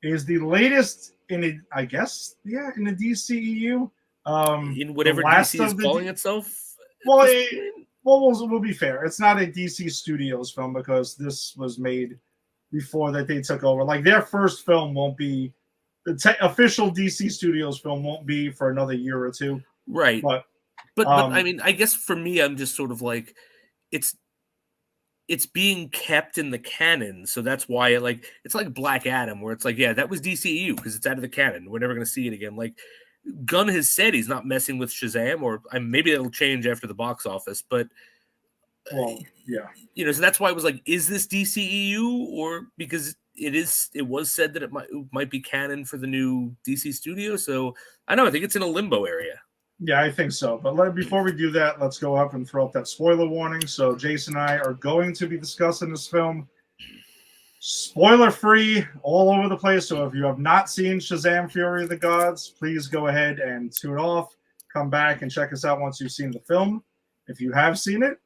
is the latest in it, I guess, yeah, in the DCEU. In The whatever last DC is of the calling itself at well, this point. we'll be fair. It's not a DC Studios film because this was made before that they took over. Like their first film won't be official DC Studios film won't be for another year or two. Right. But But I mean, I guess for me, I'm just sort of like, it's it's being kept in the canon, so that's why it's like Black Adam, where it's like, yeah, that was DCEU because it's out of the canon. We're never going to see it again. Like Gunn has said he's not messing with Shazam, or maybe it'll change after the box office, but well, yeah, so that's why it was like, is this DCEU, or because it was said that it might be canon for the new DC studio. So I think it's in a limbo area. yeah, I think so. But before we do that, let's go up and throw up that spoiler warning. So Jason and I are going to be discussing this film spoiler free all over the place. So if you have not seen Shazam Fury of the Gods, please go ahead and tune off. Come back and check us out once you've seen the film. If you have seen it,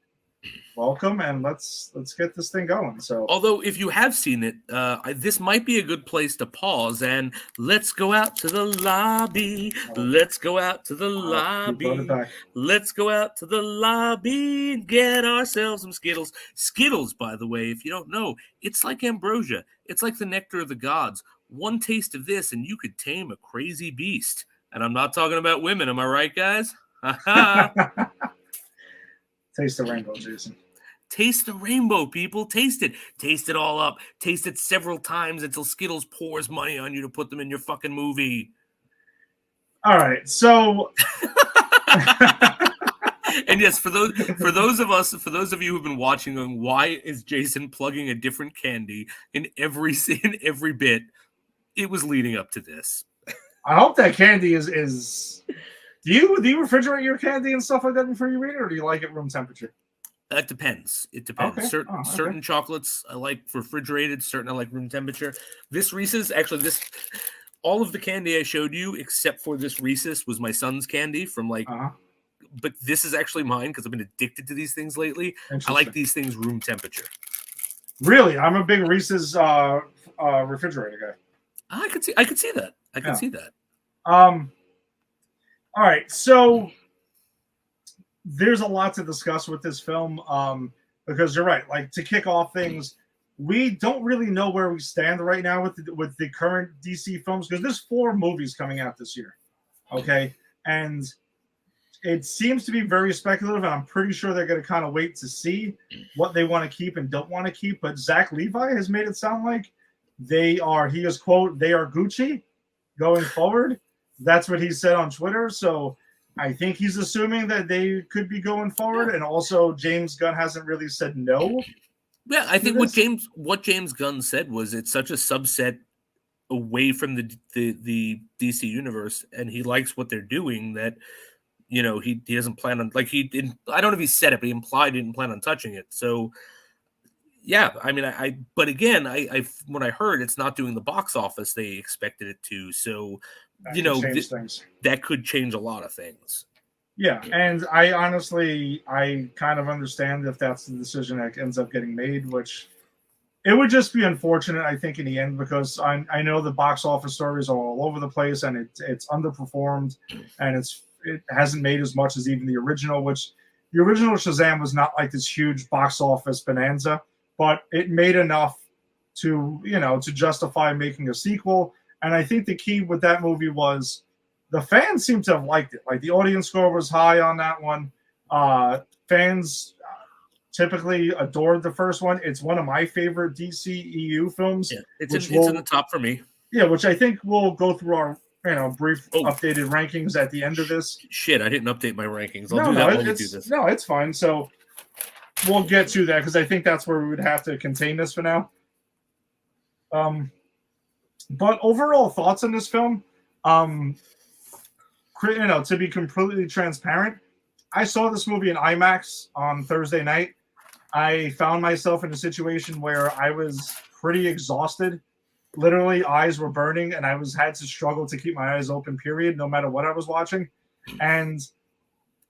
welcome, and let's get this thing going. So although if you have seen it, this might be a good place to pause and let's go out to the lobby. Let's go out to the lobby. Let's go out to the lobby and get ourselves some Skittles. Skittles, by the way, if you don't know, it's like ambrosia. It's like the nectar of the gods. One taste of this and you could tame a crazy beast. And I'm not talking about women, am I right, guys? Taste the rainbow, Jason. Taste the rainbow, people. Taste it. Taste it all up. Taste it several times until Skittles pours money on you to put them in your fucking movie. All right, so and yes, for those of you who've been watching, going, why is Jason plugging a different candy in every bit? It was leading up to this. I hope that candy is. Do you refrigerate your candy and stuff like that before you eat it, or do you like it room temperature? That depends. It depends. Okay. Certain chocolates I like refrigerated. Certain I like room temperature. This Reese's, actually, all of the candy I showed you, except for this Reese's, was my son's candy from But this is actually mine because I've been addicted to these things lately. I like these things room temperature. Really, I'm a big Reese's refrigerator guy. I could see that. I could see that. All right, so there's a lot to discuss with this film because you're right. Like, to kick off things, we don't really know where we stand right now with the current DC films because there's 4 movies coming out this year. Okay, and it seems to be very speculative, and I'm pretty sure they're going to kind of wait to see what they want to keep and don't want to keep. But Zach Levi has made it sound like they are Gucci going forward. That's what he said on Twitter. So I think he's assuming that they could be going forward. And also James Gunn hasn't really said no. Yeah, I think what James Gunn said was it's such a subset away from the DC universe, and he likes what they're doing that he doesn't plan on, like, he didn't. I don't know if he said it, but he implied he didn't plan on touching it. So yeah, I mean, but again, I when I heard it's not doing the box office they expected it to, so that could change a lot of things. Yeah, and I honestly kind of understand if that's the decision that ends up getting made, which it would just be unfortunate, I think, in the end, because I know the box office stories are all over the place, and it's underperformed, and it hasn't made as much as even the original, which the original Shazam was not like this huge box office bonanza, but it made enough to justify making a sequel. And I think the key with that movie was the fans seem to have liked it. Like, the audience score was high on that one. Fans typically adored the first one. It's one of my favorite DCEU films. Yeah, it's in the top for me. Yeah, which I think we'll go through our brief updated rankings at the end of this. Shit, I didn't update my rankings. I'll do that when we do this. No, it's fine. So we'll get to that because I think that's where we would have to contain this for now. But overall thoughts on this film, to be completely transparent, I saw this movie in IMAX on Thursday night. I found myself in a situation where I was pretty exhausted. Literally, eyes were burning, and I had to struggle to keep my eyes open, period, no matter what I was watching. And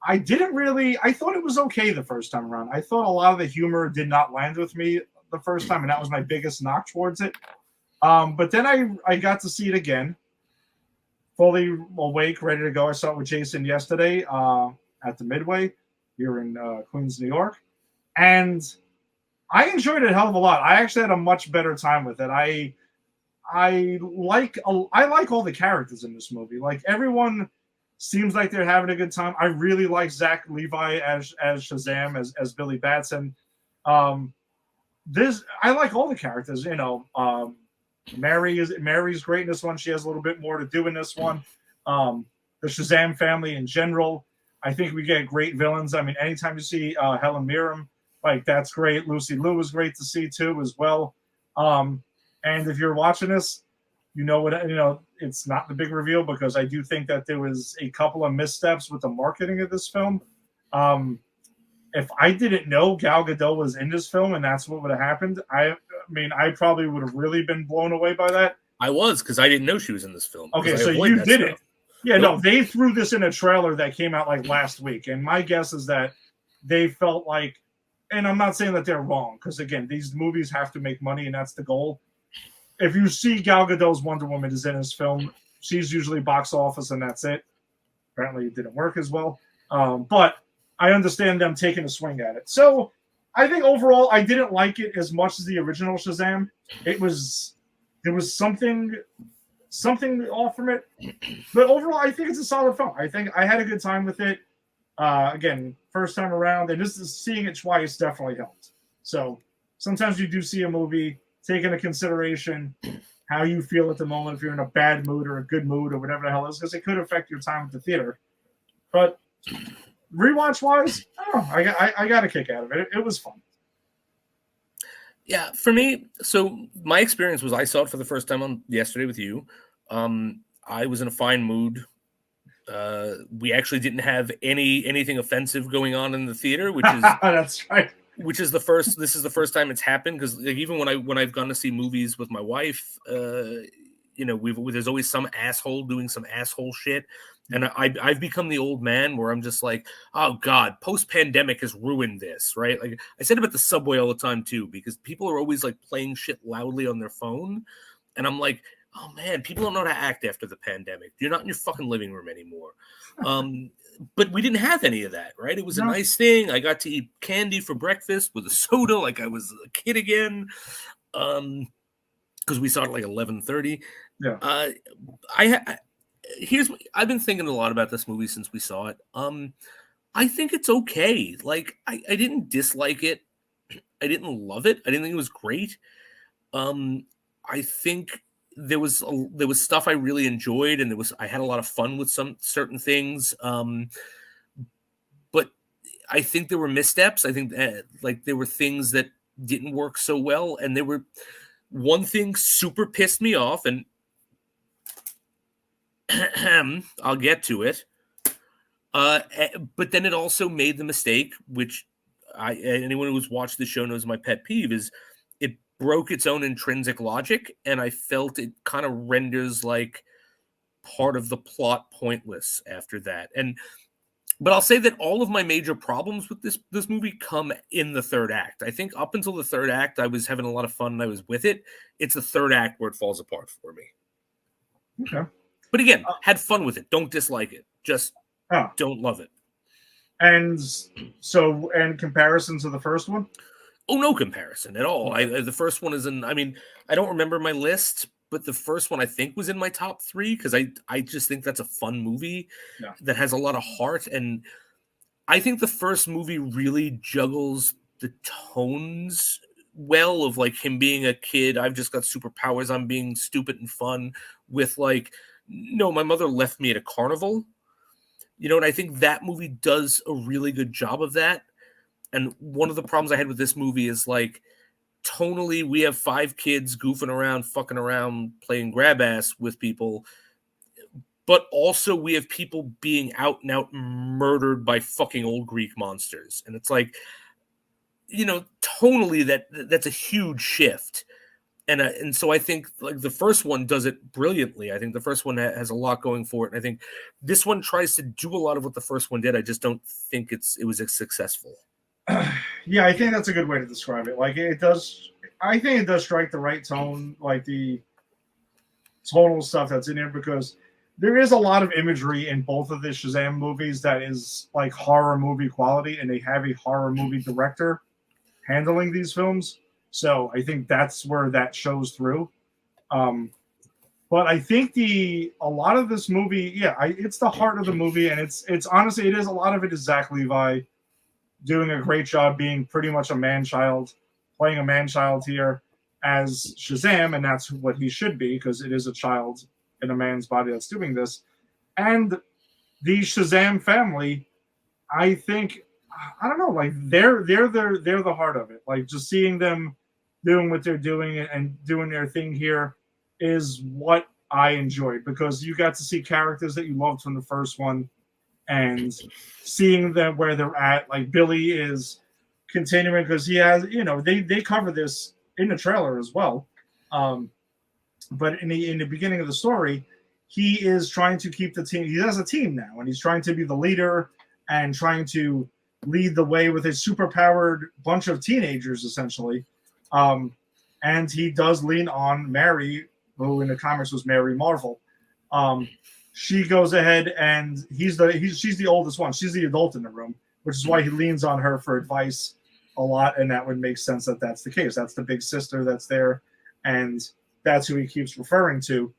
I thought it was okay the first time around. I thought a lot of the humor did not land with me the first time, and that was my biggest knock towards it. But then I got to see it again, fully awake, ready to go. I saw it with Jason yesterday at the Midway here in Queens, New York, and I enjoyed it a hell of a lot. I actually had a much better time with it. I like all the characters in this movie. Like everyone seems like they're having a good time. I really like Zach Levi as Shazam as Billy Batson. Um, this I like all the characters. You know, Mary's great in this one. She has a little bit more to do in this one. The Shazam family in general. I think we get great villains. I mean, anytime you see Helen Mirren, like that's great. Lucy Liu is great to see too as well. And if you're watching this, you know what you know. It's not the big reveal because I do think that there was a couple of missteps with the marketing of this film. Um, if I didn't know Gal Gadot was in this film and that's what would have happened, I mean, I probably would have really been blown away by that. I was because I didn't know she was in this film. Okay, so you did it. Yeah, nope. No, they threw this in a trailer that came out like last week, and my guess is that they felt like, and I'm not saying that they're wrong because again, these movies have to make money and that's the goal. If you see Gal Gadot's Wonder Woman is in this film, she's usually box office and that's it. Apparently, it didn't work as well, but I understand them taking a swing at it. So I think overall, I didn't like it as much as the original Shazam. There was something off from it, but overall, I think it's a solid film. I think I had a good time with it. Again, first time around, and just seeing it twice definitely helped. So sometimes you do see a movie, take into consideration how you feel at the moment, if you're in a bad mood or a good mood or whatever the hell it is, because it could affect your time at the theater. But rewatch wise, I got a kick out of it. It was fun. Yeah, for me, so my experience was I saw it for the first time on yesterday with you. I was in a fine mood. We actually didn't have anything offensive going on in the theater, which is that's right. Which is the first. This is the first time it's happened because like, even when I've gone to see movies with my wife, you know, there's always some asshole doing some asshole shit, and I've become the old man where I'm just like, oh god, post pandemic has ruined this, right? Like I said about the subway all the time too, because people are always like playing shit loudly on their phone, and I'm like, oh man, people don't know how to act after the pandemic. You're not in your fucking living room anymore. But we didn't have any of that, right? It was a nice thing. I got to eat candy for breakfast with a soda like I was a kid again. Because we saw it like 11:30. Yeah. I've been thinking a lot about this movie since we saw it. I think it's okay. Like I didn't dislike it. I didn't love it. I didn't think it was great. I think there was stuff I really enjoyed, and I had a lot of fun with some certain things. But I think there were missteps. I think like there were things that didn't work so well, and there were one thing super pissed me off, and I'll get to it. But then it also made the mistake, which anyone who's watched the show knows my pet peeve is it broke its own intrinsic logic, and I felt it kind of renders like part of the plot pointless after that. But I'll say that all of my major problems with this movie come in the third act. I think up until the third act, I was having a lot of fun and I was with it. It's the third act where it falls apart for me. Okay. But again, had fun with it. Don't dislike it. Just don't love it. And so, in comparison to the first one? Oh, no comparison at all. The first one is I don't remember my list, but the first one I think was in my top 3 because I just think that's a fun movie that has a lot of heart. And I think the first movie really juggles the tones well of like him being a kid. I've just got superpowers. I'm being stupid and fun with like, no, my mother left me at a carnival. You know, and I think that movie does a really good job of that. And one of the problems I had with this movie is like, tonally, we have 5 kids goofing around, fucking around, playing grab ass with people. But also we have people being out and out murdered by fucking old Greek monsters. And it's like, you know, tonally that's a huge shift. And so I think like the first one does it brilliantly. I think the first one has a lot going for it. And I think this one tries to do a lot of what the first one did. I just don't think it was successful. Yeah, I think that's a good way to describe it. Like it does. I think it does strike the right tone, like the total stuff that's in here, because there is a lot of imagery in both of the Shazam movies that is like horror movie quality, and they have a horror movie director handling these films. So I think that's where that shows through. But I think a lot of this movie, it's the heart of the movie, and it's honestly it is a lot of it is Zach Levi doing a great job being pretty much a man child, playing a man child here as Shazam, and that's what he should be because it is a child in a man's body that's doing this. And the Shazam family, I think, I don't know, like they're the heart of it. Like just seeing them doing what they're doing and doing their thing here is what I enjoyed because you got to see characters that you loved from the first one and seeing them where they're at. Like Billy is continuing because he has, they cover this in the trailer as well. But in the beginning of the story, he is trying to keep the team. He has a team now, and he's trying to be the leader and trying to lead the way with his superpowered bunch of teenagers, essentially. And he does lean on Mary, who in the comics was Mary Marvel. She goes ahead, and she's the oldest one. She's the adult in the room, which is why he leans on her for advice a lot, and that would make sense that that's the case. That's the big sister that's there, and that's who he keeps referring to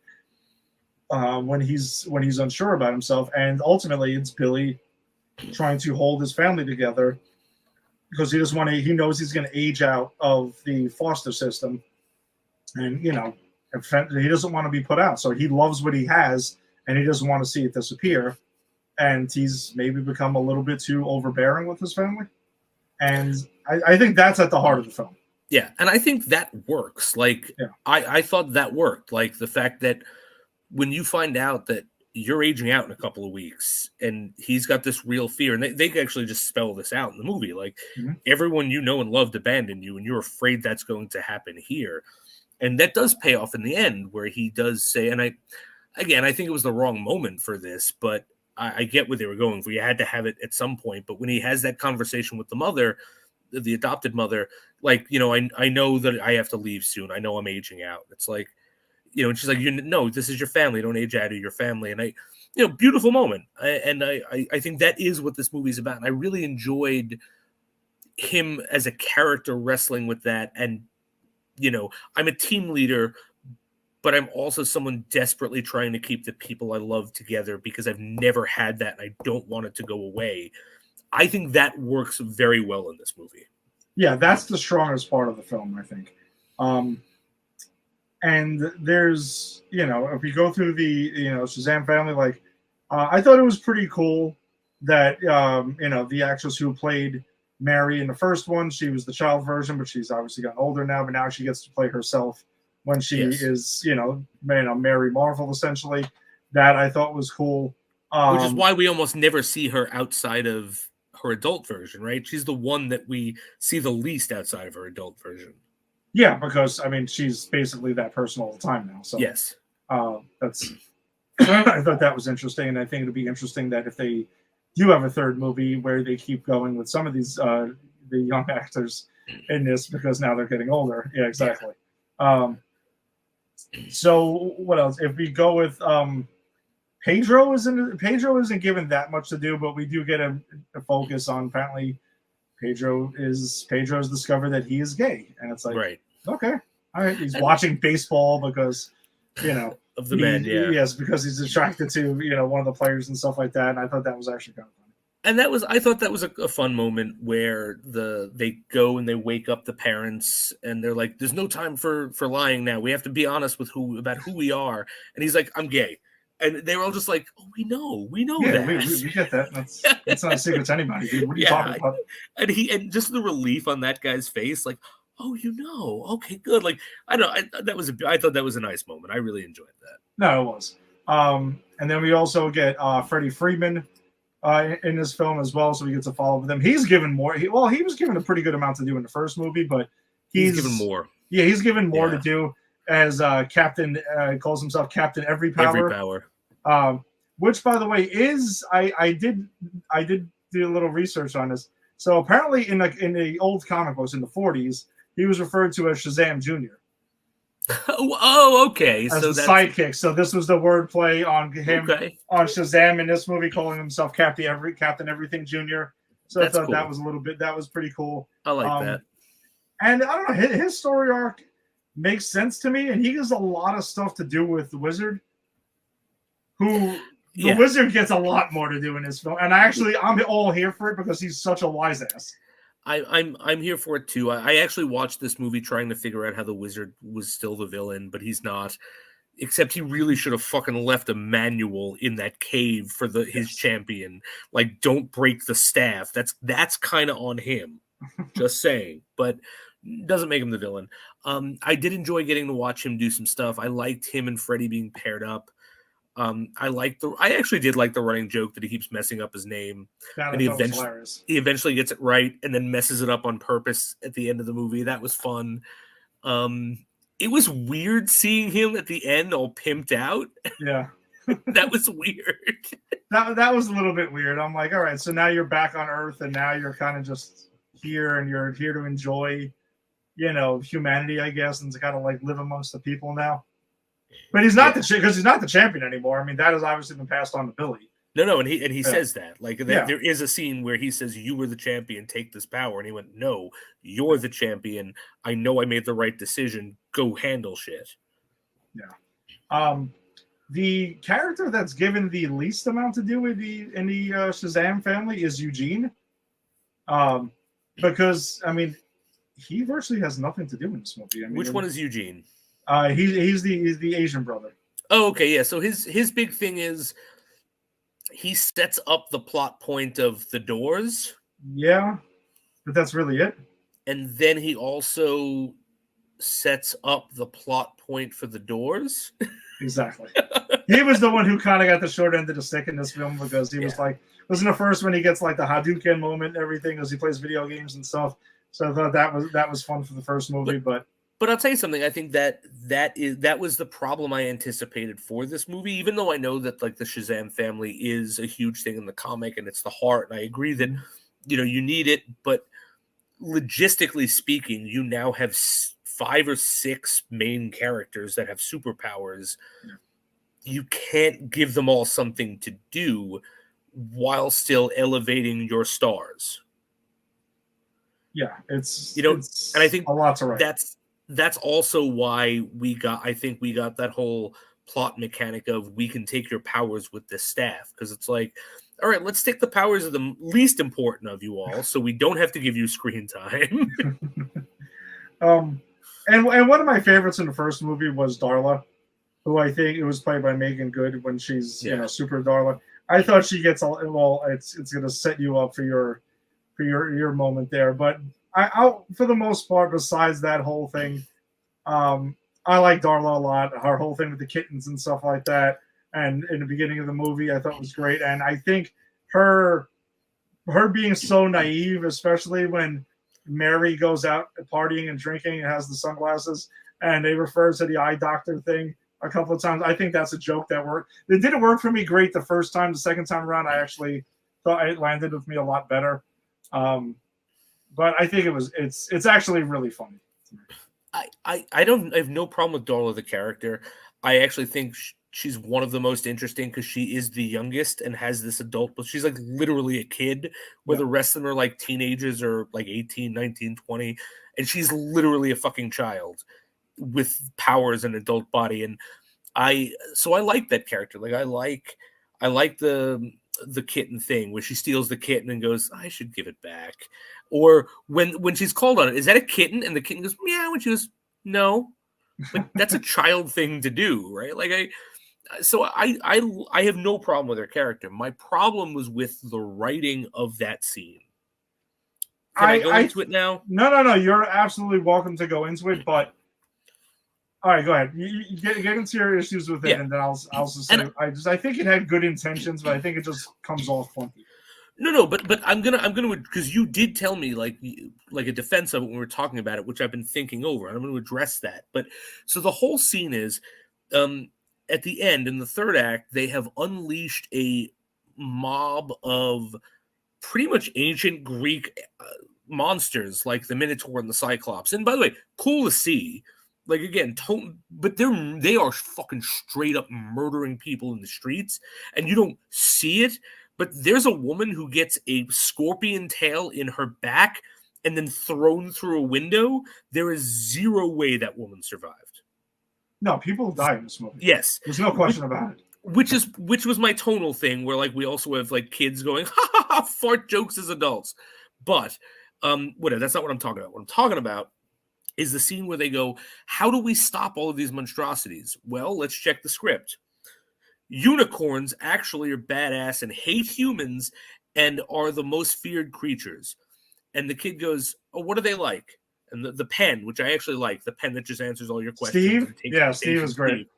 when he's unsure about himself. And ultimately, it's Billy trying to hold his family together because he doesn't want to. He knows he's going to age out of the foster system, and he doesn't want to be put out. So he loves what he has, and he doesn't want to see it disappear. And he's maybe become a little bit too overbearing with his family. And I think that's at the heart of the film. Yeah, and I think that works. Like, yeah. I thought that worked. Like, the fact that when you find out that you're aging out in a couple of weeks and he's got this real fear, and they actually just spell this out in the movie. Like, everyone you know and loved abandoned you, and you're afraid that's going to happen here. And that does pay off in the end, where he does say, and I think it was the wrong moment for this, but I get where they were going. We had to have it at some point. But when he has that conversation with the mother, the adopted mother, like, I know that I have to leave soon. I know I'm aging out. It's like, and she's like, no, this is your family. Don't age out of your family. And beautiful moment. I think that is what this movie's about. And I really enjoyed him as a character wrestling with that. And, I'm a team leader, but I'm also someone desperately trying to keep the people I love together because I've never had that. And I don't want it to go away. I think that works very well in this movie. Yeah, that's the strongest part of the film, I think. And there's, if we go through the, Shazam family, like, I thought it was pretty cool that, the actress who played Mary in the first one, she was the child version, but she's obviously gotten older now, but now she gets to play herself when she is, Mary Marvel, essentially. That I thought was cool. Which is why we almost never see her outside of her adult version, right? She's the one that we see the least outside of her adult version. Yeah, because she's basically that person all the time now. So yes, that's. I thought that was interesting, and I think it'll be interesting that if they do have a third movie where they keep going with some of these the young actors in this because now they're getting older. Yeah, exactly. Yeah. So what else? If we go with Pedro isn't given that much to do, but we do get a focus on apparently Pedro's discovered that he is gay, and it's like, right, okay, all right, he's watching baseball because of the men, yes, because he's attracted to one of the players and stuff like that, and I thought that was actually kind of funny. And I thought that was a fun moment where they go and they wake up the parents and they're like, "There's no time for lying now. We have to be honest about who we are." And he's like, "I'm gay." And they were all just like, "Oh, we know that. We get that. That's not a secret to anybody, dude. What are you talking about?" And just the relief on that guy's face, like, "Oh, okay, good." Like, I thought that was a nice moment. I really enjoyed that. No, it was. And then we also get Freddie Freeman in this film as well, so we get to follow with him. He's given more. He was given a pretty good amount to do in the first movie, but he's given more. Yeah, he's given more to do. As Captain calls himself Captain Every Power. Which, by the way, is I did do a little research on this. So apparently, in the old comic books in the 40s, he was referred to as Shazam Jr. Okay. As So the that's sidekick. So this was the wordplay on him on Shazam in this movie, calling himself Captain Everything Jr. So that's I thought cool. that was pretty cool. I like that. And I don't know, his story arc makes sense to me, and he has a lot of stuff to do with the Wizard, who the Wizard gets a lot more to do in this film. And I'm all here for it because he's such a wise ass. I'm here for it too. I actually watched this movie trying to figure out how the Wizard was still the villain, but he's not. Except he really should have fucking left a manual in that cave for his champion. Like, don't break the staff. That's kind of on him. Just saying. But doesn't make him the villain. I did enjoy getting to watch him do some stuff. I liked him and Freddy being paired up. I actually did like the running joke that he keeps messing up his name. And he eventually gets it right and then messes it up on purpose at the end of the movie. That was fun. It was weird seeing him at the end all pimped out. Yeah. That was weird. That was a little bit weird. I'm like, all right, so now you're back on Earth and now you're kind of just here and you're here to enjoy, humanity, I guess, and to kind of like live amongst the people now. But he's not because he's not the champion anymore. I mean, that has obviously been passed on to Billy. No, and he says that. Like, there is a scene where he says, "You were the champion, take this power." And he went, "No, you're the champion. I know I made the right decision. Go handle shit." Yeah. The character that's given the least amount to do with the Shazam family is Eugene. Because I mean, he virtually has nothing to do in this movie. I mean, which one is Eugene? He's the Asian brother. Oh, okay, yeah. So his big thing is he sets up the plot point of the doors. Yeah, but that's really it. And then he also sets up the plot point for the doors. Exactly. He was the one who kind of got the short end of the stick in this film because he was like, wasn't the first when he gets like the Hadouken moment and everything as he plays video games and stuff. So I thought that was fun for the first movie, but I'll tell you something. I think that was the problem I anticipated for this movie, even though I know that like the Shazam family is a huge thing in the comic and it's the heart. And I agree that, you need it. But logistically speaking, you now have 5 or 6 main characters that have superpowers. Yeah. You can't give them all something to do while still elevating your stars. Yeah, it's and I think a lot to write. That's also why I think we got that whole plot mechanic of we can take your powers with the staff, because it's like, all right, let's take the powers of the least important of you all, so we don't have to give you screen time. And one of my favorites in the first movie was Darla, who I think it was played by Megan Good when she's Super Darla. I thought she gets it's going to set you up for your moment there, but I for the most part, besides that whole thing, I like Darla a lot. Her whole thing with the kittens and stuff like that, and in the beginning of the movie, I thought was great. And I think her being so naive, especially when Mary goes out partying and drinking and has the sunglasses, and they refer to the eye doctor thing a couple of times. I think that's a joke that worked. It didn't work for me great the first time. The second time around, I actually thought it landed with me a lot better. But I think it's actually really funny. I have no problem with Darla the character. I actually think she's one of the most interesting because she is the youngest and has this adult, but she's like literally a kid where the rest of them are like teenagers or like 18, 19, 20. And she's literally a fucking child with powers and adult body. And I like that character. Like I like the kitten thing where she steals the kitten and goes, I should give it back. Or when she's called on it, is that a kitten? And the kitten goes, meow. And she goes, no. Like that's a child thing to do, right? Like I have no problem with her character. My problem was with the writing of that scene. Can I go into it now? No. You're absolutely welcome to go into it, but all right, go ahead. You get into your issues with it, and then I'll just say I think it had good intentions, but I think it just comes off funky. No, but I'm gonna because you did tell me like a defense of it when we were talking about it, which I've been thinking over, and I'm going to address that. But so the whole scene is, at the end in the third act, they have unleashed a mob of pretty much ancient Greek monsters like the Minotaur and the Cyclops. And by the way, cool to see. Like again, but they are fucking straight up murdering people in the streets, and you don't see it. But there's a woman who gets a scorpion tail in her back and then thrown through a window. There is zero way that woman survived. No, people die in this movie. Yes, there's no question about it. Which was my tonal thing, where like we also have like kids going ha ha ha fart jokes as adults, but whatever. That's not what I'm talking about. What I'm talking about is the scene where they go, how do we stop all of these monstrosities? Well, let's check the script. Unicorns actually are badass and hate humans and are the most feared creatures. And the kid goes, oh, what are they like? And the pen, which I actually like, the pen that just answers all your questions. Steve is great.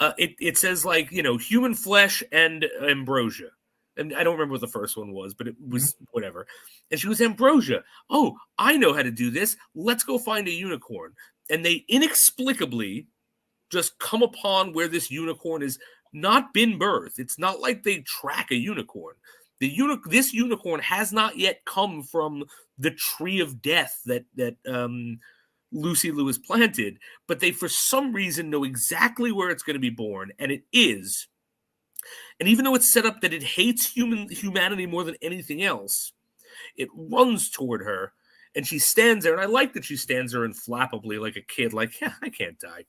It says like, human flesh and ambrosia. And I don't remember what the first one was, but it was whatever. And she goes, ambrosia. Oh, I know how to do this. Let's go find a unicorn. And they inexplicably just come upon where this unicorn has not been birthed. It's not like they track a unicorn. This unicorn has not yet come from the tree of death that Lucy Liu has planted, but they for some reason know exactly where it's going to be born, and it is. And even though it's set up that it hates humanity more than anything else, it runs toward her, and she stands there. And I like that she stands there inflappably like a kid, like, yeah, I can't die.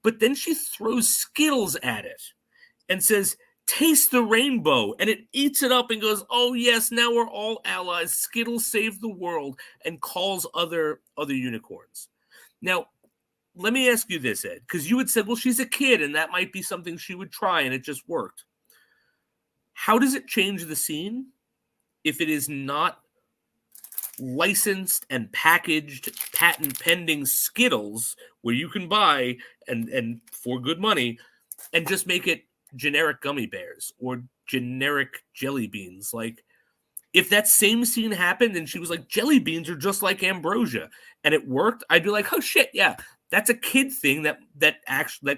But then she throws Skittles at it and says, taste the rainbow. And it eats it up and goes, oh, yes, now we're all allies. Skittles save the world, and calls other unicorns. Now, let me ask you this, Ed, because you had said, well, she's a kid and that might be something she would try, and it just worked. How does it change the scene if it is not licensed and packaged, patent pending Skittles where you can buy and for good money, and just make it generic gummy bears or generic jelly beans? Like, if that same scene happened and she was like, jelly beans are just like ambrosia, and it worked, I'd be like, oh shit, yeah, that's a kid thing that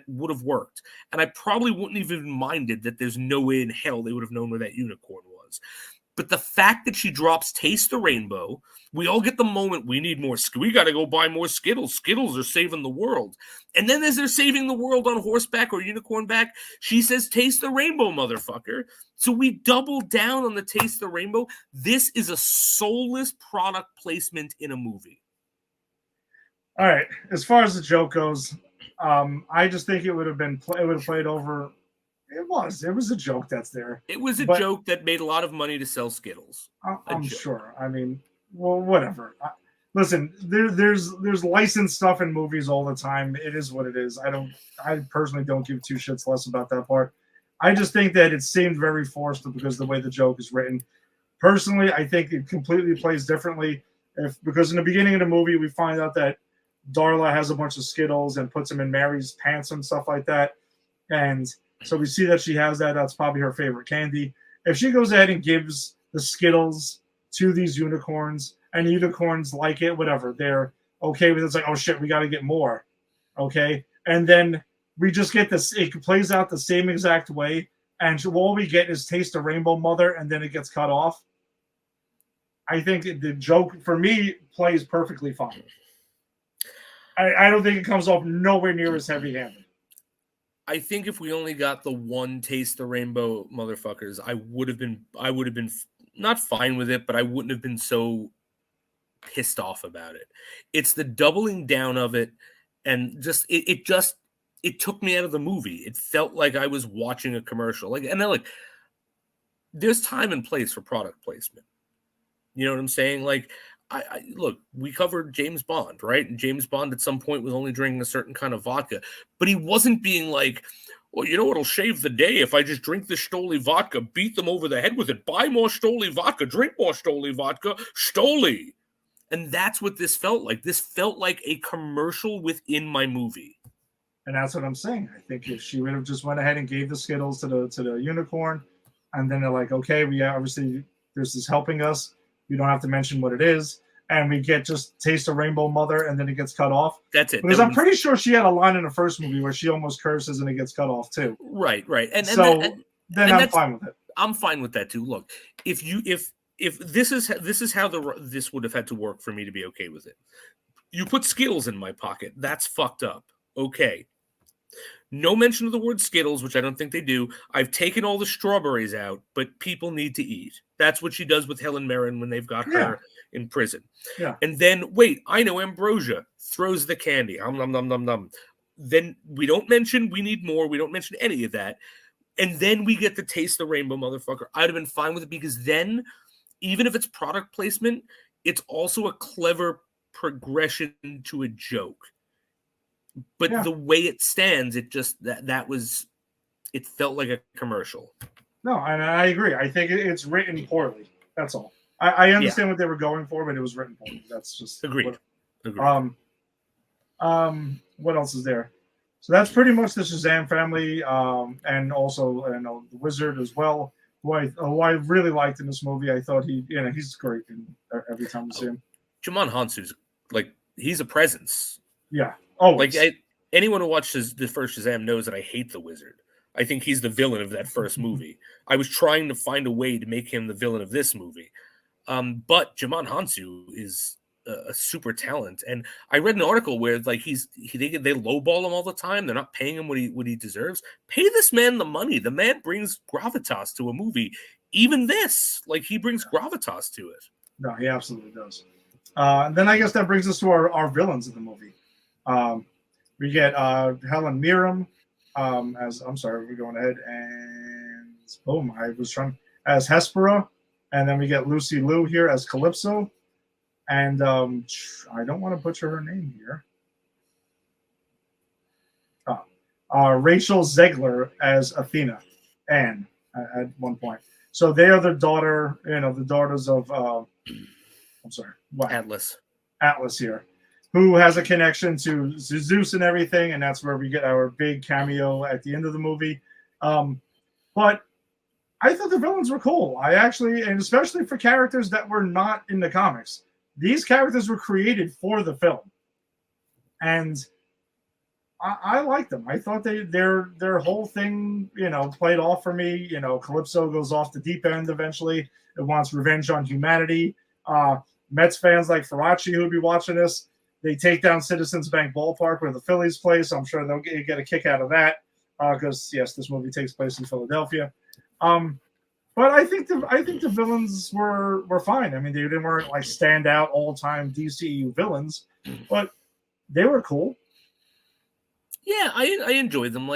would have worked. And I probably wouldn't even minded that there's no way in hell they would have known where that unicorn was. But the fact that she drops taste the rainbow, we all get the moment, we need more. We got to go buy more Skittles. Skittles are saving the world. And then as they're saving the world on horseback or unicorn back, she says, taste the rainbow, motherfucker. So we double down on the taste the rainbow. This is a soulless product placement in a movie. All right. As far as the joke goes, I just think it would have played over. It was a joke that's there. It was a joke that made a lot of money to sell Skittles. I'm sure. I mean, well, whatever. Listen, there's licensed stuff in movies all the time. It is what it is. I personally don't give two shits less about that part. I just think that it seemed very forced because of the way the joke is written. Personally, I think it completely plays differently. Because in the beginning of the movie, we find out that Darla has a bunch of Skittles and puts them in Mary's pants and stuff like that. And so we see that she has that. That's probably her favorite candy. If she goes ahead and gives the Skittles to these unicorns, and the unicorns like it, whatever, they're okay with it. It's like, oh shit, we got to get more. Okay. And then we just get this, it plays out the same exact way. And all we get is taste the rainbow, mother, and then it gets cut off. I think the joke, for me, plays perfectly fine. I don't think it comes off nowhere near as heavy-handed. I think if we only got the one taste the rainbow, motherfuckers, I would have been not fine with it, but I wouldn't have been so pissed off about it. It's the doubling down of it, and just it took me out of the movie. It felt like I was watching a commercial. There's time and place for product placement. You know what I'm saying? Like, I look, we covered James Bond, right? And James Bond at some point was only drinking a certain kind of vodka, but he wasn't being like, well, you know what'll shave the day if I just drink the Stoli vodka, beat them over the head with it, buy more Stoli vodka, drink more Stoli vodka, Stoli. And that's what this felt like. This felt like a commercial within my movie. And that's what I'm saying. I think if she would have just went ahead and gave the Skittles to the unicorn, and then they're like, okay, we obviously this is helping us. We don't have to mention what it is, and we get just taste of rainbow, mother, and then it gets cut off. That's it. Because I'm pretty sure she had a line in the first movie where she almost curses and it gets cut off too. Right. And then I'm fine with it. I'm fine with that too. Look, if if this is how this would have had to work for me to be okay with it. You put Skittles in my pocket. That's fucked up. Okay. No mention of the word Skittles, which I don't think they do. I've taken all the strawberries out, but people need to eat. That's what she does with Helen Mirren when they've got her in prison. Yeah. And then, wait, I know Ambrosia throws the candy. Nom, nom, nom, nom. Then we don't mention we need more. We don't mention any of that. And then we get to taste the rainbow, motherfucker. I'd have been fine with it because then, even if it's product placement, it's also a clever progression to a joke. But the way it stands, it just it felt like a commercial. No, and I agree. I think it's written poorly. That's all. I understand what they were going for, but it was written poorly. That's just agreed. What else is there? So that's pretty much the Shazam family, and also the Wizard as well, who I really liked in this movie. I thought he's great every time we see him. Djimon Hounsou's he's a presence. Yeah. Always. Anyone who watches the first Shazam knows that I hate the Wizard. I think he's the villain of that first movie. I was trying to find a way to make him the villain of this movie. But Djimon Hounsou is a super talent. And I read an article where they lowball him all the time. They're not paying him what he deserves. Pay this man the money. The man brings gravitas to a movie. Even this, he brings gravitas to it. No, he absolutely does. Then I guess that brings us to our villains in the movie. We get Helen Mirren we're going ahead and boom. As Hespera, and then we get Lucy Liu here as Calypso, and I don't want to butcher her name here. Rachel Zegler as Athena, Anne at one point. So they are the daughters of Atlas here, who has a connection to Zeus and everything, and that's where we get our big cameo at the end of the movie. But I thought the villains were cool. And especially for characters that were not in the comics. These characters were created for the film. And I liked them. I thought their whole thing, played off for me. Calypso goes off the deep end eventually. It wants revenge on humanity. Mets fans like Faraci who would be watching this, they take down Citizens Bank Ballpark where the Phillies play, so I'm sure they'll get a kick out of that because, yes, this movie takes place in Philadelphia. But I think the villains were fine. I mean, they weren't standout all-time DCEU villains, but they were cool. Yeah, I enjoyed them.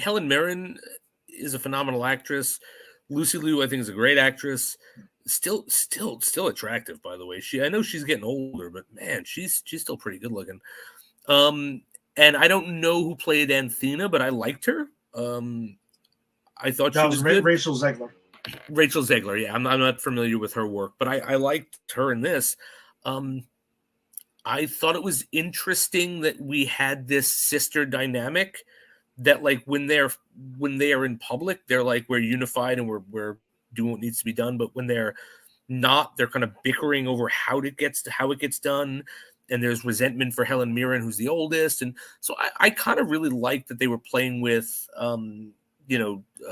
Helen Mirren is a phenomenal actress. Lucy Liu, I think, is a great actress. Still attractive, by the way. I know she's getting older, but man, she's still pretty good looking. And I don't know who played Athena, but I liked her. I thought she was good. Rachel Zegler. Rachel Zegler, yeah. I'm not familiar with her work, but I liked her in this. I thought it was interesting that we had this sister dynamic that when they are in public, they're we're unified and we're doing what needs to be done, but when they're not, they're kind of bickering over how it gets done, and there's resentment for Helen Mirren, who's the oldest, and so I kind of really liked that they were playing with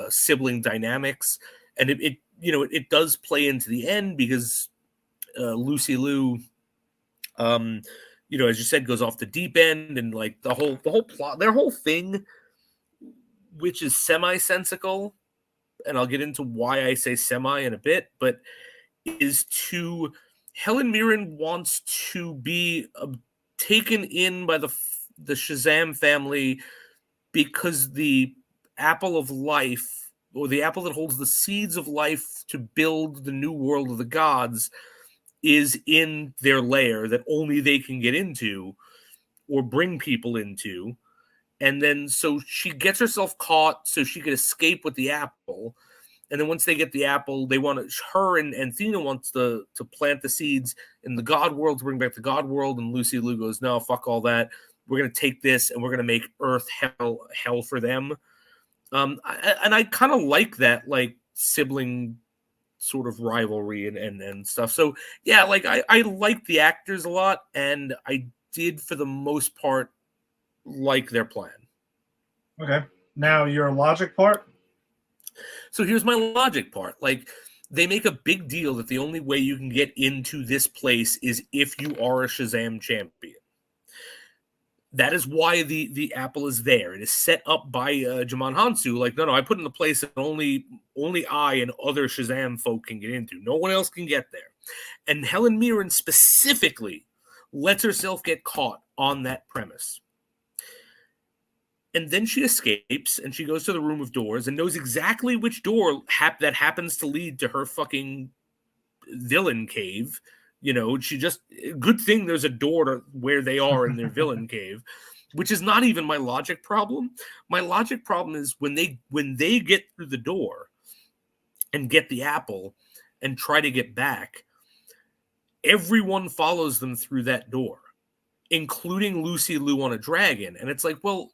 sibling dynamics, and it does play into the end because Lucy Liu, as you said, goes off the deep end, and the whole plot, their whole thing, which is semi-sensical. And I'll get into why I say semi in a bit, but Helen Mirren wants to be taken in by the Shazam family because the apple of life, or the apple that holds the seeds of life to build the new world of the gods, is in their lair that only they can get into or bring people into. And then so she gets herself caught so she could escape with the apple. And then once they get the apple, her and Athena wants to plant the seeds in the God world to bring back the God world. And Lucy Liu goes, no, fuck all that. We're going to take this and we're going to make Earth hell for them. And I kind of like that, sibling sort of rivalry and stuff. So yeah, I like the actors a lot, and I did for the most part like their plan. Okay. Now your logic part. So here's my logic part. they make a big deal that the only way you can get into this place is if you are a Shazam champion. That is why the apple is there. It is set up by Jamon Hansu. Like, no, I put in the place that only I and other Shazam folk can get into. No one else can get there. And Helen Mirren specifically lets herself get caught on that premise. And then she escapes and she goes to the room of doors and knows exactly which door that happens to lead to her fucking villain cave. She just, good thing there's a door to where they are in their villain cave, which is not even my logic problem. My logic problem is when they get through the door and get the apple and try to get back, everyone follows them through that door, including Lucy Liu on a dragon. And it's like, well,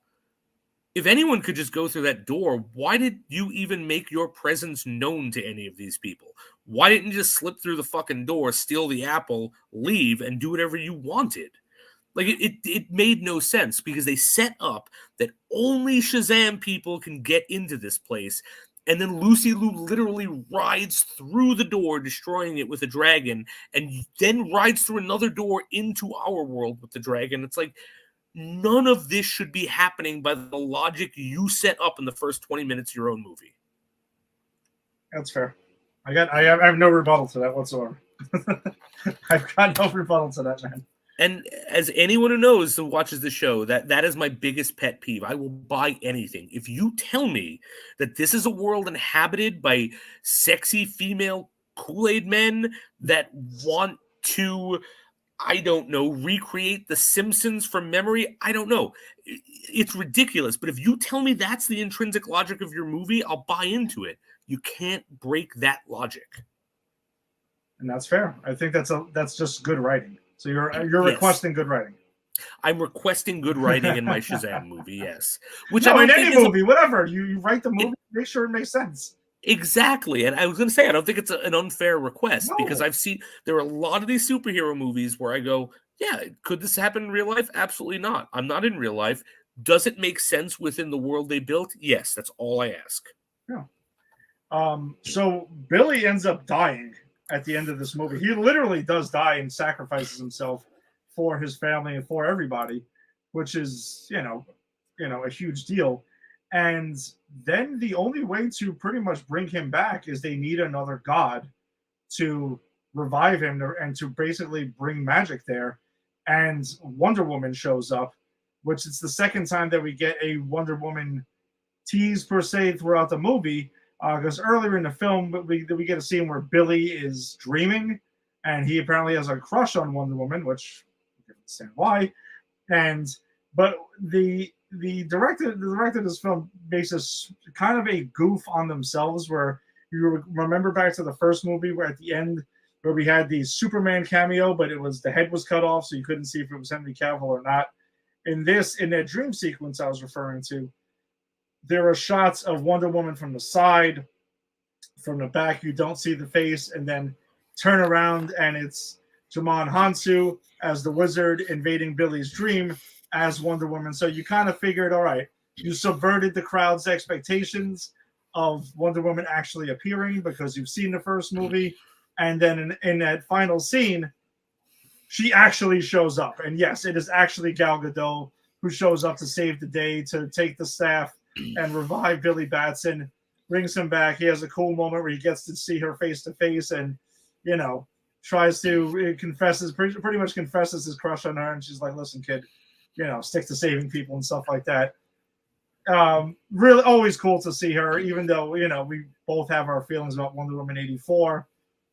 if anyone could just go through that door, why did you even make your presence known to any of these people? Why didn't you just slip through the fucking door, steal the apple, leave, and do whatever you wanted? Like, it made no sense because they set up that only Shazam people can get into this place. And then Lucy Liu literally rides through the door, destroying it with a dragon, and then rides through another door into our world with the dragon. It's like, none of this should be happening by the logic you set up in the first 20 minutes of your own movie. That's fair. I have no rebuttal to that whatsoever. I've got no rebuttal to that, man. And as anyone who knows who watches the show, that is my biggest pet peeve. I will buy anything. If you tell me that this is a world inhabited by sexy female Kool-Aid men that want to, I don't know, recreate The Simpsons from memory, I don't know. It's ridiculous. But if you tell me that's the intrinsic logic of your movie, I'll buy into it. You can't break that logic. And that's fair. I think that's just good writing. So you're requesting good writing. I'm requesting good writing in my Shazam movie, yes. Which no, in any movie, whatever. You write the movie, make sure it makes sense. Exactly. And I was going to say, I don't think it's an unfair request because I've seen, there are a lot of these superhero movies where I go, yeah, could this happen in real life? Absolutely not. I'm not in real life. Does it make sense within the world they built? Yes, that's all I ask. Yeah. So Billy ends up dying at the end of this movie. He literally does die and sacrifices himself for his family and for everybody, which is, a huge deal. And then the only way to pretty much bring him back is they need another god to revive him and to basically bring magic there. And Wonder Woman shows up, which is the second time that we get a Wonder Woman tease per se throughout the movie. Because earlier in the film, we get a scene where Billy is dreaming, and he apparently has a crush on Wonder Woman, which I can understand why. But the director of this film makes this kind of a goof on themselves, where you remember back to the first movie where at the end where we had the Superman cameo, but the head was cut off, so you couldn't see if it was Henry Cavill or not. In that dream sequence I was referring to, there are shots of Wonder Woman from the side, from the back. You don't see the face, and then turn around, and it's Jamon Hansu as the wizard invading Billy's dream as Wonder Woman. So you kind of figured, all right, you subverted the crowd's expectations of Wonder Woman actually appearing because you've seen the first movie, and then in that final scene, she actually shows up. And yes, it is actually Gal Gadot who shows up to save the day, to take the staff and revive Billy Batson, brings him back. He has a cool moment where he gets to see her face to face and, tries to pretty much confesses his crush on her. And she's like, listen, kid, stick to saving people and stuff like that. Really always cool to see her, even though, we both have our feelings about Wonder Woman 84.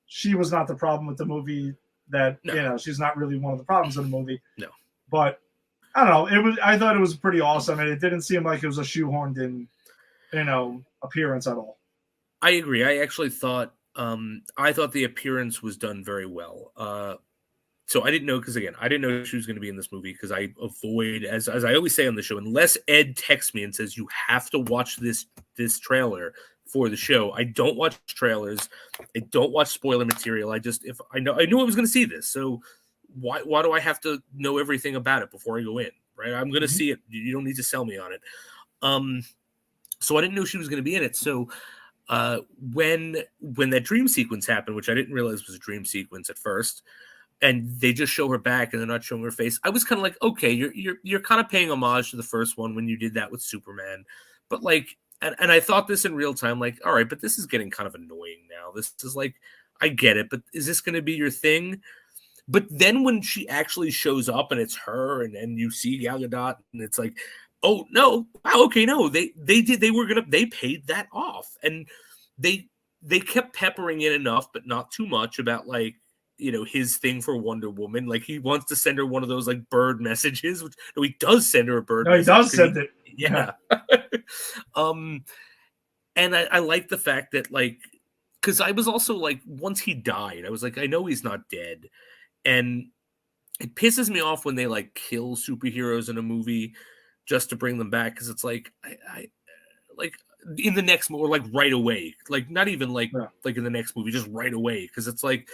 She was not the problem with the movie that, she's not really one of the problems in the movie. No. But I don't know. I thought it was pretty awesome, and it didn't seem like it was a shoehorned in, appearance at all. I agree. I actually thought the appearance was done very well. So I didn't know, because again, I didn't know she was going to be in this movie, because I avoid, as I always say on the show, unless Ed texts me and says you have to watch this trailer for the show, I don't watch trailers. I don't watch spoiler material. I knew I was going to see this, so why do I have to know everything about it before I go in? Right? I'm going to see it. You don't need to sell me on it. So I didn't know she was going to be in it. So when that dream sequence happened, which I didn't realize was a dream sequence at first, and they just show her back and they're not showing her face, I was kind of like, okay, you're kind of paying homage to the first one when you did that with Superman, but like, and I thought this in real time, like, all right, but this is getting kind of annoying now. This is like, I get it, but is this going to be your thing? But then when she actually shows up and it's her, and you see Gal Gadot, and it's like, oh no, wow, okay, no, they paid that off, and they kept peppering in enough, but not too much about like, you know, his thing for Wonder Woman. Like he wants to send her one of those like bird messages, which no, he does send her a bird. No, he does send it. Yeah. And I like the fact that like, because I was also like, once he died, I was like, I know he's not dead. And it pisses me off when they like kill superheroes in a movie just to bring them back. Because it's like, I like in the next movie, or like right away, like not even like in the next movie, just right away. Because it's like,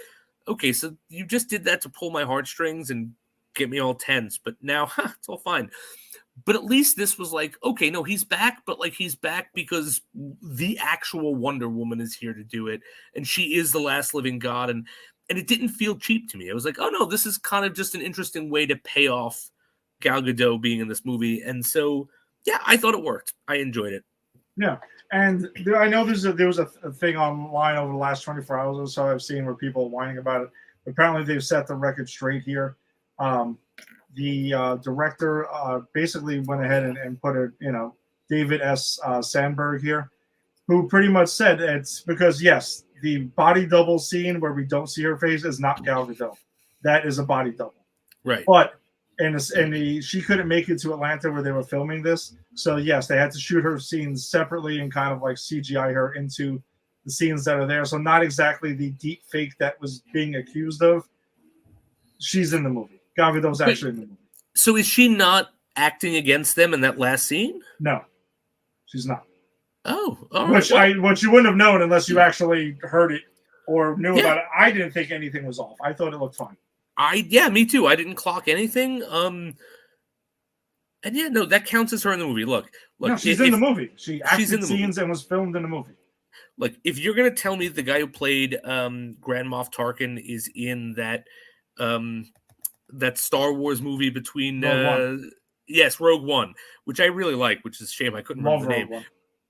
okay, so you just did that to pull my heartstrings and get me all tense, but now it's all fine. But at least this was like, okay, no, he's back, but like he's back because the actual Wonder Woman is here to do it, and she is the last living god, and it didn't feel cheap to me. I was like, oh no, this is kind of just an interesting way to pay off Gal Gadot being in this movie, and so yeah, I thought it worked. I enjoyed it. Yeah, and I know there was a thing online over the last 24 hours or so I've seen where people are whining about it. Apparently, they've set the record straight here. The director basically went ahead and put a, David S. Sandberg here, who pretty much said it's because, yes, the body double scene where we don't see her face is not Gal Gadot. That is a body double. Right. But she couldn't make it to Atlanta where they were filming this. So, yes, they had to shoot her scenes separately and kind of like CGI her into the scenes that are there. So not exactly the deep fake that was being accused of. She's in the movie. Gal Gadot's actually in the movie. So is she not acting against them in that last scene? No, she's not. Oh, all right. Which you wouldn't have known unless you actually heard it or knew about it. I didn't think anything was off. I thought it looked fine. Me too. I didn't clock anything. And yeah, no, that counts as her in the movie. Look, no, she's in the movie. She acted in the scenes and was filmed in the movie. Look, if you're gonna tell me the guy who played Grand Moff Tarkin is in that that Star Wars movie between Rogue One, which I really like, which is a shame I couldn't remember the name. One.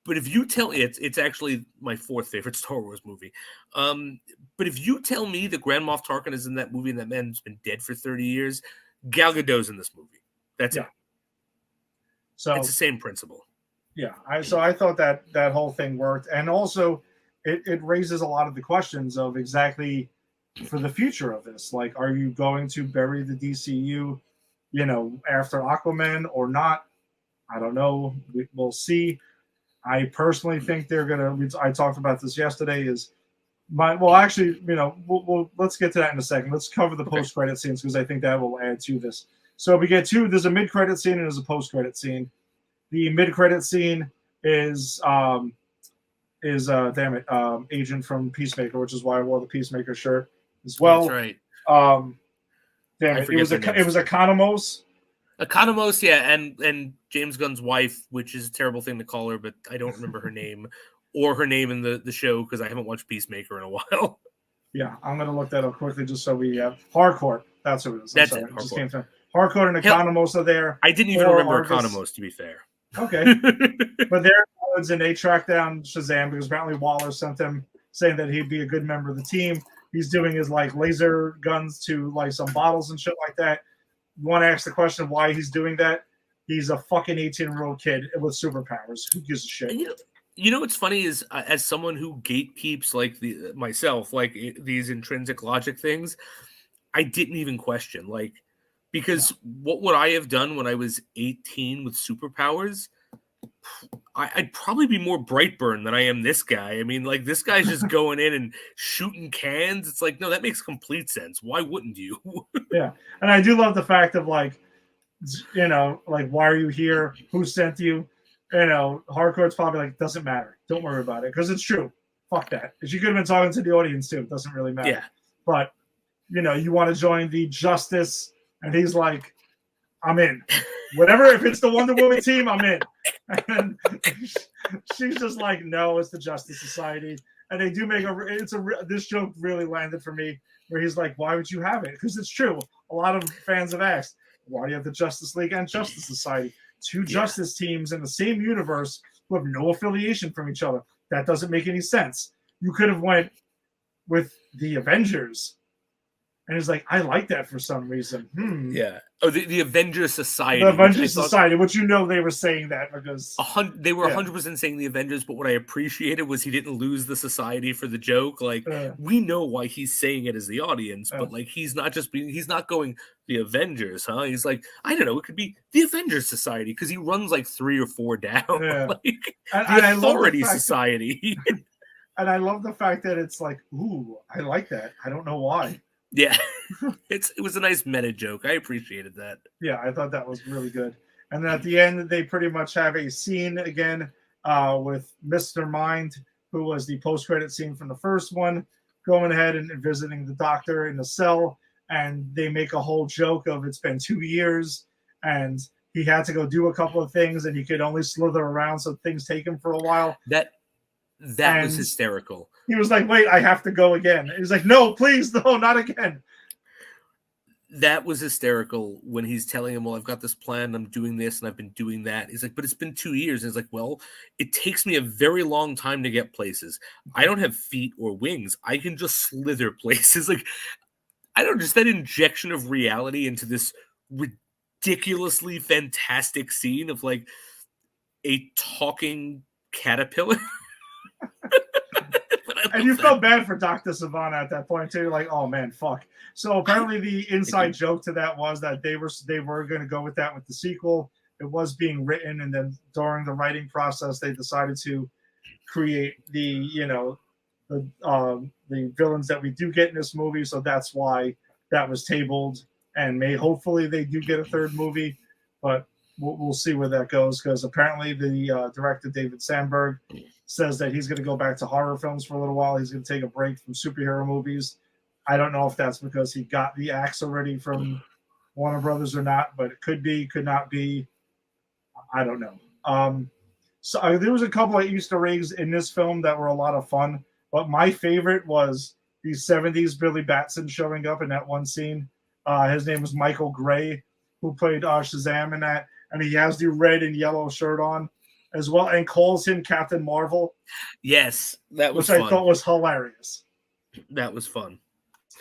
But if you tell me it's actually my fourth favorite Star Wars movie. But if you tell me that Grand Moff Tarkin is in that movie and that man's been dead for 30 years, Gal Gadot's in this movie. That's it. So it's the same principle. Yeah. I thought that whole thing worked. And also it raises a lot of the questions of exactly for the future of this. Like, are you going to bury the DCU, after Aquaman or not? I don't know. We'll see. I personally think they're going to, I talked about this yesterday, let's get to that in a second. Let's cover the post-credit scenes because I think that will add to this. So we get there's a mid-credit scene and there's a post-credit scene. The mid-credit scene is Agent from Peacemaker, which is why I wore the Peacemaker shirt as well. That's right. It was Economos. Economos, yeah, and James Gunn's wife, which is a terrible thing to call her, but I don't remember her name or her name in the show because I haven't watched Peacemaker in a while. Yeah, I'm going to look that up quickly just so we have Harcourt. That's who it is. That's it. Harcourt and Economos are there. I didn't even remember Economos, to be fair. Okay. But they're and they tracked down Shazam because apparently Waller sent them saying that he'd be a good member of the team. He's doing his like laser guns to like some bottles and shit like that. You want to ask the question of why he's doing that? He's a fucking 18-year-old kid with superpowers. Who gives a shit? And you know what's funny is as someone who gatekeeps like myself, like these intrinsic logic things, I didn't even question because what would I have done when I was 18 with superpowers? I'd probably be more Brightburn than I am this guy. I mean, like, this guy's just going in and shooting cans. It's like, no, that makes complete sense. Why wouldn't you? Yeah. And I do love the fact of, like, why are you here? Who sent you? Hardcore's probably like, doesn't matter. Don't worry about it. Because it's true. Fuck that. She could have been talking to the audience, too. It doesn't really matter. Yeah. But, you want to join the Justice. And he's like, I'm in. Whatever, if it's the Wonder Woman team, I'm in. And she's just like, no, it's the Justice Society. And they do make this joke really landed for me, where he's like, why would you have it? Because it's true. A lot of fans have asked, why do you have the Justice League and Justice Society? Two justice teams in the same universe who have no affiliation from each other. That doesn't make any sense. You could have went with the Avengers. And he's like, I like that for some reason. Yeah. Oh, the Avengers Society. The Avengers Society, which they were saying that because... They were 100% saying the Avengers, but what I appreciated was he didn't lose the Society for the joke. Like, we know why he's saying it as the audience, but like, he's not going, the Avengers, huh? He's like, I don't know, it could be the Avengers Society, because he runs like 3 or 4 down. Like, the Authority Society. And I love the fact that it's like, ooh, I like that. I don't know why. Yeah, it was a nice meta joke. I appreciated that. Yeah, I thought that was really good. And then at the end, they pretty much have a scene again with Mr. Mind, who was the post-credit scene from the first one, going ahead and visiting the doctor in the cell. And they make a whole joke of it's been 2 years, and he had to go do a couple of things, and he could only slither around, so things take him for a while. That was hysterical. He was like, wait, I have to go again. He was like, no, please, no, not again. That was hysterical when he's telling him, well, I've got this plan, I'm doing this, and I've been doing that. He's like, but it's been 2 years. And he's like, well, it takes me a very long time to get places. I don't have feet or wings. I can just slither places. Like, I don't know, just that injection of reality into this ridiculously fantastic scene of like a talking caterpillar. And you felt bad for Dr. Savannah at that point too. Like, oh man, fuck. So apparently the inside joke to that was that they were going to go with that with the sequel. It was being written, and then during the writing process, they decided to create the villains that we do get in this movie. So that's why that was tabled, and hopefully they do get a third movie, but we'll see where that goes, because apparently the director David Sandberg says that he's going to go back to horror films for a little while. He's going to take a break from superhero movies. I don't know if that's because he got the axe already from Warner Brothers or not, but it could be, could not be. I don't know. So there was a couple of Easter eggs in this film that were a lot of fun, but my favorite was the 70s Billy Batson showing up in that one scene. His name was Michael Gray, who played Shazam in that, and he has the red and yellow shirt on as well, and calls him Captain Marvel. Yes, that was which fun. I thought was hilarious. That was fun.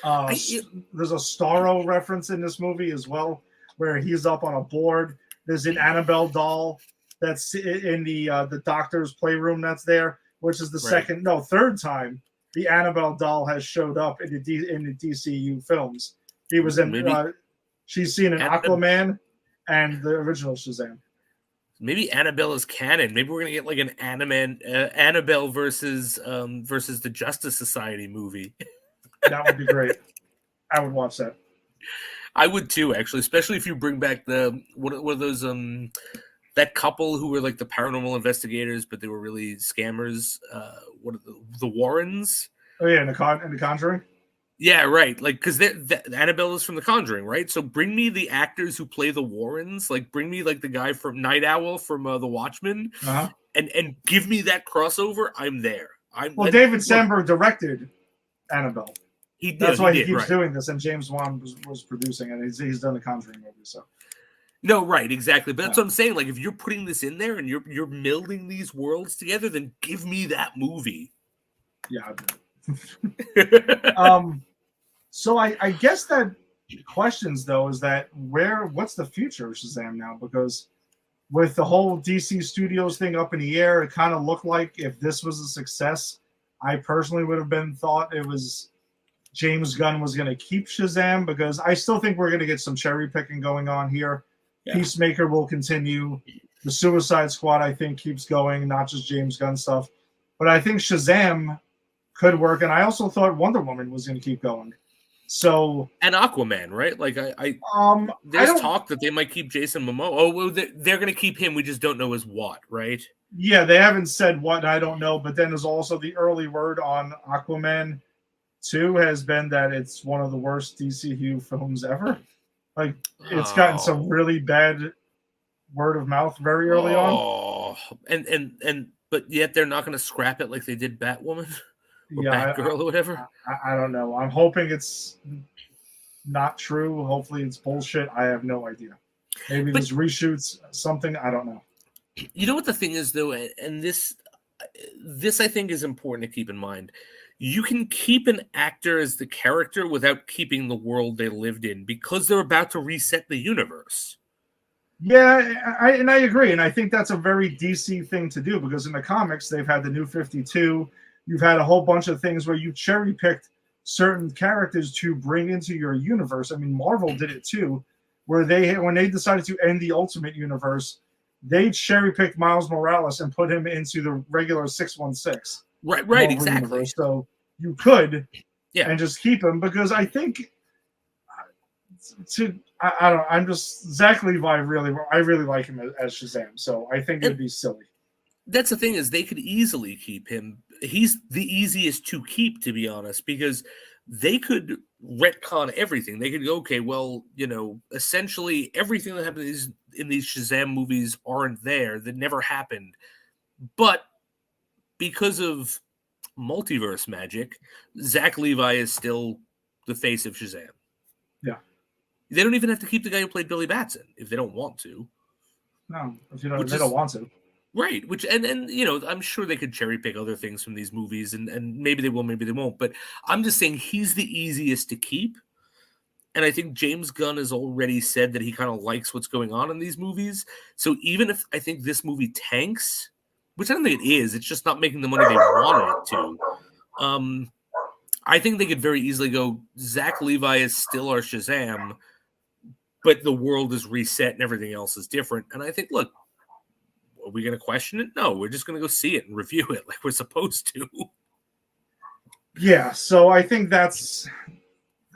There's a Starro reference in this movie as well, where he's up on a board. There's an Annabelle doll that's in the doctor's playroom that's there, which is the third time the Annabelle doll has showed up in the DCU films. He was in. She's seen in Aquaman and the original Shazam. Maybe Annabelle is canon. Maybe we're gonna get like an Annabelle versus the Justice Society movie. That would be great. I would watch that. I would too, actually, especially if you bring back what are those that couple who were like the paranormal investigators, but they were really scammers. What are the Warrens? Oh yeah, in the Conjuring. Yeah, right. Like, because Annabelle is from The Conjuring, right? So bring me the actors who play the Warrens. Like, bring me like the guy from Night Owl from The Watchmen, and give me that crossover. I'm there. David Sandberg directed Annabelle. He did. That's why he keeps doing this, and James Wan was producing it. He's done the Conjuring movie, so. No, right, exactly. But that's what I'm saying. Like, if you're putting this in there and you're melding these worlds together, then give me that movie. Yeah. So I guess that questions though is that what's the future of Shazam now? Because with the whole DC Studios thing up in the air, it kind of looked like if this was a success, I personally would have thought it was James Gunn was going to keep Shazam, because I still think we're going to get some cherry picking going on here. Yeah. Peacemaker will continue. The Suicide Squad, I think, keeps going, not just James Gunn stuff. But I think Shazam could work, and I also thought Wonder Woman was going to keep going. So and Aquaman, right? Like there's talk that they might keep Jason Momoa. Oh, well, they're going to keep him. We just don't know as what, right? Yeah, they haven't said what. I don't know. But then there's also the early word on Aquaman 2 has been that it's one of the worst DCU films ever. Like, it's gotten some really bad word of mouth very early on. Oh, but yet they're not going to scrap it like they did Batwoman or Yeah, Batgirl or whatever. I don't know. I'm hoping it's not true. Hopefully, it's bullshit. I have no idea. Maybe But there's reshoots, something. I don't know. you know what the thing is, though, and this I think is important to keep in mind. You can keep an actor as the character without keeping the world they lived in because they're about to reset the universe. Yeah, I agree, and I think that's a very DC thing to do because in the comics they've had the New 52. You've had a whole bunch of things where you cherry picked certain characters to bring into your universe. I mean, Marvel did it too, where when they decided to end the Ultimate Universe, they cherry picked Miles Morales and put him into the regular 616. Right, Marvel exactly. Universe. So you could, yeah, and just keep him because I think I don't. I'm just Zach Levi. I really like him as Shazam. So I think it'd be silly. That's the thing is they could easily keep him. He's the easiest to keep, to be honest, because they could retcon everything. They could go, okay, well, essentially everything that happens in these Shazam movies aren't there. That never happened. But because of multiverse magic, Zach Levi is still the face of Shazam. Yeah. They don't even have to keep the guy who played Billy Batson if they don't want to. No, if they don't want to. Right, which and I'm sure they could cherry pick other things from these movies, and maybe they will, maybe they won't. But I'm just saying he's the easiest to keep, and I think James Gunn has already said that he kind of likes what's going on in these movies. So even if I think this movie tanks, which I don't think it is, it's just not making the money they wanted it to. I think they could very easily go, Zach Levi is still our Shazam, but the world is reset and everything else is different. And I think, look, are we going to question it? No, we're just going to go see it and review it like we're supposed to. Yeah, so I think that's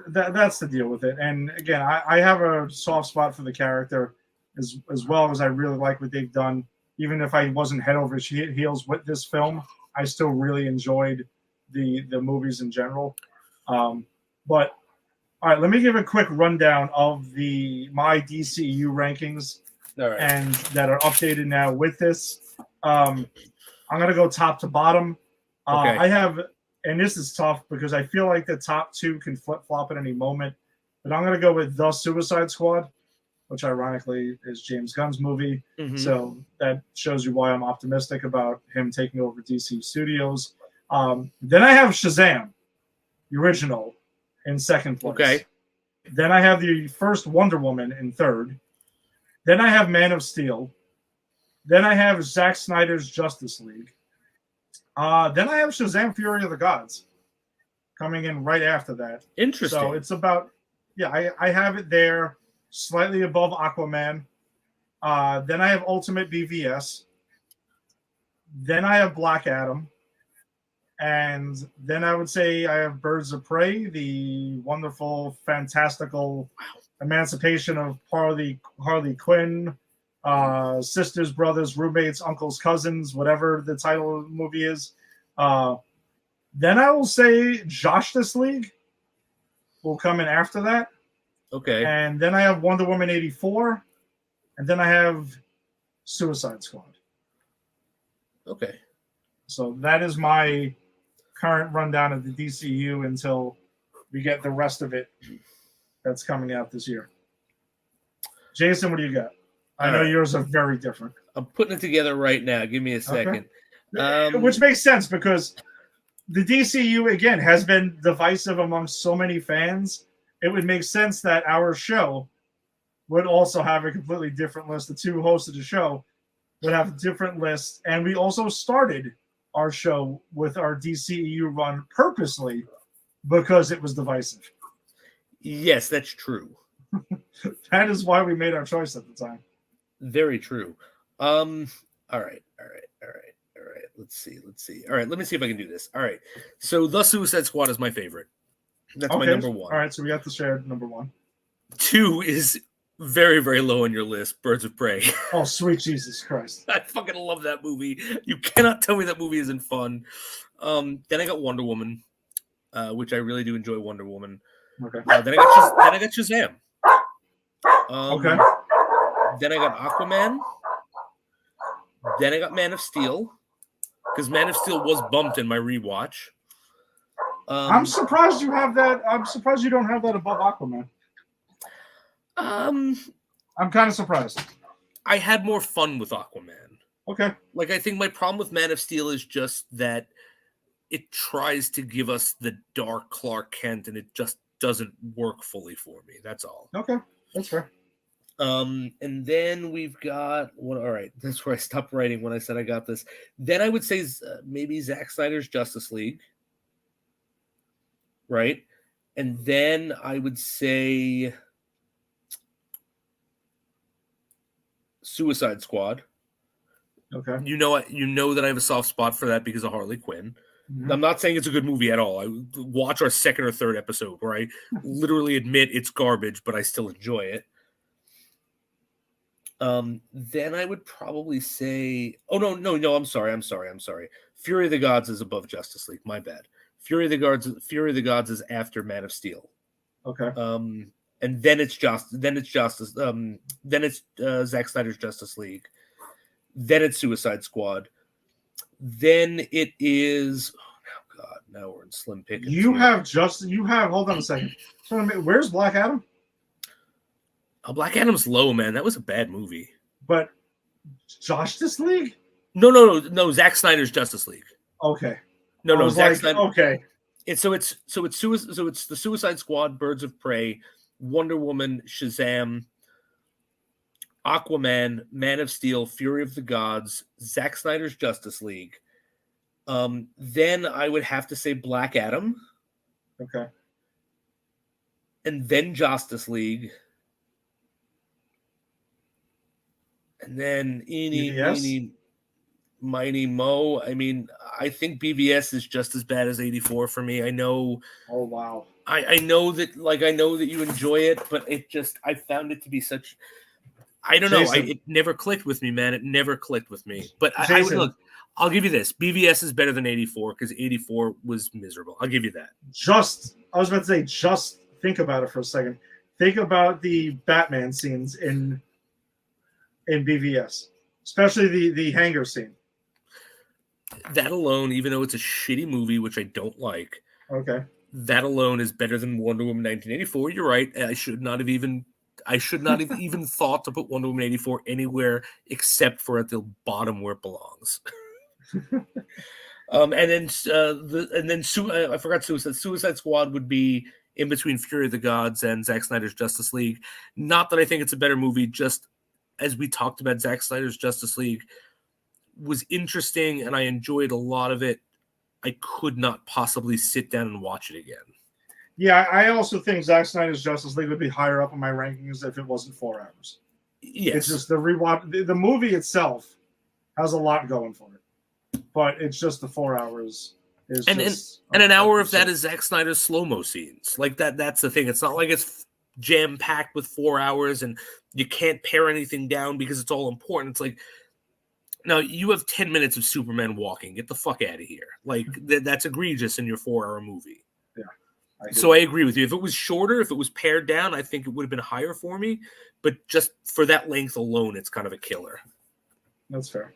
the deal with it. And again, I have a soft spot for the character as well as I really like what they've done. Even if I wasn't head over heels with this film, I still really enjoyed the movies in general. But all right, let me give a quick rundown of my DCU rankings, and that are updated now with this. I'm gonna go top to bottom. Okay. I have, and this is tough because I feel like the top two can flip flop at any moment, but I'm gonna go with The Suicide Squad, which ironically is James Gunn's movie. Mm-hmm. So that shows you why I'm optimistic about him taking over DC Studios. Then I have Shazam, the original, in second place. Okay. Then I have the first Wonder Woman in third. Then I have Man of Steel. Then I have Zack Snyder's Justice League. Then I have Shazam: Fury of the Gods coming in right after that. Interesting. So it's about, I have it there slightly above Aquaman. Then I have Ultimate BVS. Then I have Black Adam. And then I would say I have Birds of Prey, the wonderful, fantastical emancipation of Harley Quinn, sisters, brothers, roommates, uncles, cousins, whatever the title of the movie is. Then I will say Justice League will come in after that. Okay. And then I have Wonder Woman 84. And then I have Suicide Squad. Okay. So that is my current rundown of the DCU until we get the rest of it that's coming out this year. Jason, what do you got? I know yours are very different. I'm putting it together right now. Give me a second. Okay. Which makes sense because the DCU, again, has been divisive amongst so many fans. It would make sense that our show would also have a completely different list. The two hosts of the show would have different lists. And we also started our show with our DCEU run purposely because it was divisive. Yes, that's true. That is why we made our choice at the time. Very true. All right. Let's see. All right, let me see if I can do this. All right. So The Suicide Squad is my favorite. That's my number one. All right, so we got the shared number one. 2 is very, very low on your list, Birds of Prey. Oh, sweet Jesus Christ. I fucking love that movie. You cannot tell me that movie isn't fun. Then I got Wonder Woman, which I really do enjoy Wonder Woman. Okay. Then I got Shazam. Okay. Then I got Aquaman. Then I got Man of Steel, because Man of Steel was bumped in my rewatch. I'm surprised you have that. I'm surprised you don't have that above Aquaman. I'm kind of surprised. I had more fun with Aquaman. Okay. Like, I think my problem with Man of Steel is just that it tries to give us the dark Clark Kent, and it just doesn't work fully for me. That's all. Okay, that's fair. And then we've got what? All right, that's where I stopped writing when I said I got this. Then I would say maybe Zack Snyder's Justice League, right? And then I would say Suicide Squad. Okay. You know that I have a soft spot for that because of Harley Quinn. Mm-hmm. I'm not saying it's a good movie at all. I watch our second or third episode where I literally admit it's garbage, but I still enjoy it. Then I would probably say, no, I'm sorry. Fury of the Gods is above Justice League. My bad. Fury of the Gods is after Man of Steel. Okay. And then it's Zack Snyder's Justice League. Then it's Suicide Squad. Then it is. Oh God! Now we're in slim pickings. Hold on a second. Where's Black Adam? Black Adam's low, man. That was a bad movie. But Justice League? No. Zack Snyder's Justice League. Okay. No. Zack Snyder. Okay. It's the Suicide Squad, Birds of Prey, Wonder Woman, Shazam, Aquaman, Man of Steel, Fury of the Gods, Zack Snyder's Justice League. Then I would have to say Black Adam. Okay. And then Justice League. And then Eeny, Mighty Mo. I mean, I think BVS is just as bad as 84 for me. I know. Oh, wow. I know that you enjoy it, but I found it to be such. I don't know. It never clicked with me, man. It never clicked with me. But I'll give you this. BVS is better than 84 because 84 was miserable. I'll give you that. I was about to say, just think about it for a second. Think about the Batman scenes in BVS, especially the hangar scene. That alone, even though it's a shitty movie, which I don't like. Okay. That alone is better than Wonder Woman 1984. You're right. I should not have even thought to put Wonder Woman 84 anywhere except for at the bottom where it belongs. I forgot Suicide Squad would be in between Fury of the Gods and Zack Snyder's Justice League. Not that I think it's a better movie, just as we talked about, Zack Snyder's Justice League was interesting and I enjoyed a lot of it. I could not possibly sit down and watch it again. Yeah, I also think Zack Snyder's Justice League would be higher up on my rankings if it wasn't 4 hours. Yes. It's just the rewatch. The movie itself has a lot going for it, but it's just the 4 hours is and an hour of that is Zack Snyder's slow-mo scenes. Like that's the thing. It's not like it's jam-packed with 4 hours and you can't pare anything down because it's all important. It's like, now you have 10 minutes of Superman walking. Get the fuck out of here. Like that's egregious in your 4-hour movie. Yeah. I agree with you. If it was shorter, if it was pared down, I think it would have been higher for me. But just for that length alone, it's kind of a killer. That's fair.